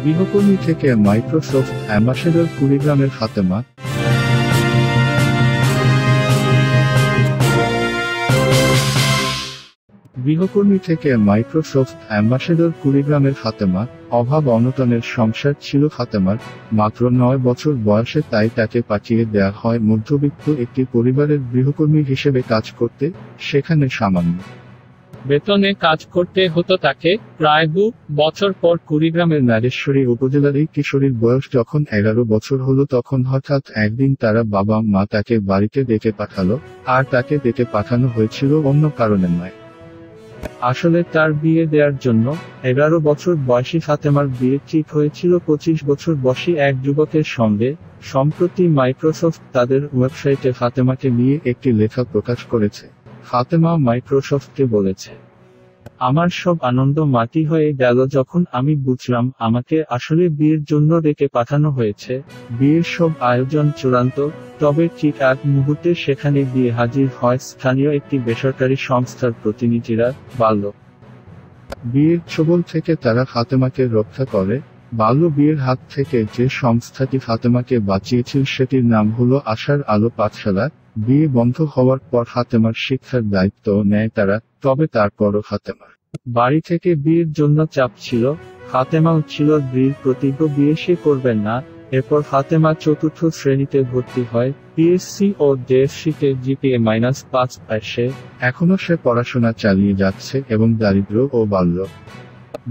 গৃহকর্মী থেকে Microsoft ambassador কুড়িগ্রামের ফাতেমা। গৃহকর্মী থেকে মাইক্রোসফট অ্যাম্বাসেডর কুড়িগ্রামের ফাতেমা। অভাব অনটনের সংসার ছিল ফাতেমার, মাত্র 9 বছর বয়সে, তাই তাকে পাঠিয়ে দেয়া হয় মধ্যবিত্ত একটি পরিবারের গৃহকর্মী হিসেবে কাজ করতে। সেখানে সামান্য বেতনে কাজ করতে হতো তাকে। প্রায় 2 বছর পর কুড়িগ্রামের নাগেশ্বরী উপজেলার এই কিশোরীর বয়স যখন 11 বছর হলো, তখন হঠাৎ একদিন তারা বাবা মা তাকে বাড়িতে ডেকে পাঠালো। আর তাকে ডেকে পাঠানো হয়েছিল অন্য কারণে নয়, আসলে তার বিয়ে দেওয়ার জন্য। 11 বছর বয়সী ফাতেমার বিয়ে ঠিক হয়েছিল 25 বছর বয়সী এক যুবকের সঙ্গে। সম্প্রতি মাইক্রোসফট তাদের ওয়েবসাইটে ফাতেমাকে নিয়ে একটি লেখা প্রকাশ করেছে। ফাতেমা মাইক্রোসফটকে বলেছে, আমার সব আনন্দ মাটি হয়ে গেল যখন আমি বুঝলাম আমাকে আসলে বিয়ের জন্য ডেকে পাঠানো হয়েছে। বিয়ের সব আয়োজন চূড়ান্ত, তবে ঠিক আগ মুহূর্তে সেখানে গিয়ে হাজির হয় স্থানীয় একটি বেসরকারি সংস্থার প্রতিনিধিরা। বাল্য বিয়ের ছোবল থেকে তারা ফাতেমাকে রক্ষা করে। বাল্য বিয়ের হাত থেকে যে সংস্থাটি ফাতেমাকে বাঁচিয়েছিল সেটির নাম হলো আশার আলো পাঠশালা। বিয়ে বন্ধ হওয়ার পর ফাতেমার শিক্ষার দায়িত্ব নেয় তারা। তবে তারপরও ফাতেমার বাড়ি থেকে বিয়ের জন্য চাপ ছিল। ফাতেমাও ছিল দৃঢ় প্রতিজ্ঞ, বিয়ে সে করবেন না। এরপর ফাতেমা 4র্থ শ্রেণীতে ভর্তি হয়। পিএসসি ও জেএসসিতে GPA-5 পায় সে। এখনো সে পড়াশোনা চালিয়ে যাচ্ছে এবং দারিদ্র্য ও বাল্য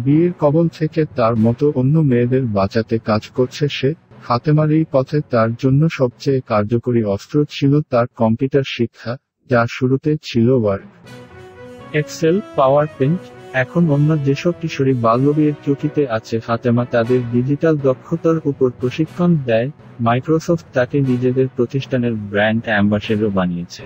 বিয়ের কবল থেকে তার মতো অন্য মেয়েদের বাঁচাতে কাজ করছে সে। ফাতেমার এই পথে তার জন্য সবচেয়ে কার্যকরী অস্ত্র ছিল তার কম্পিউটার শিক্ষা, যা শুরুতে ছিল ওয়ার্ড, এক্সেল, পাওয়ারপয়েন্ট। এখন অন্য যেসব কিশোরী বাল্যবিয়ের ঝুঁকিতে আছে, ফাতেমা তাদের ডিজিটাল দক্ষতার উপর প্রশিক্ষণ দেয়। মাইক্রোসফট তাকে নিজেদের প্রতিষ্ঠানের ব্র্যান্ড অ্যাম্বাসেডর বানিয়েছে।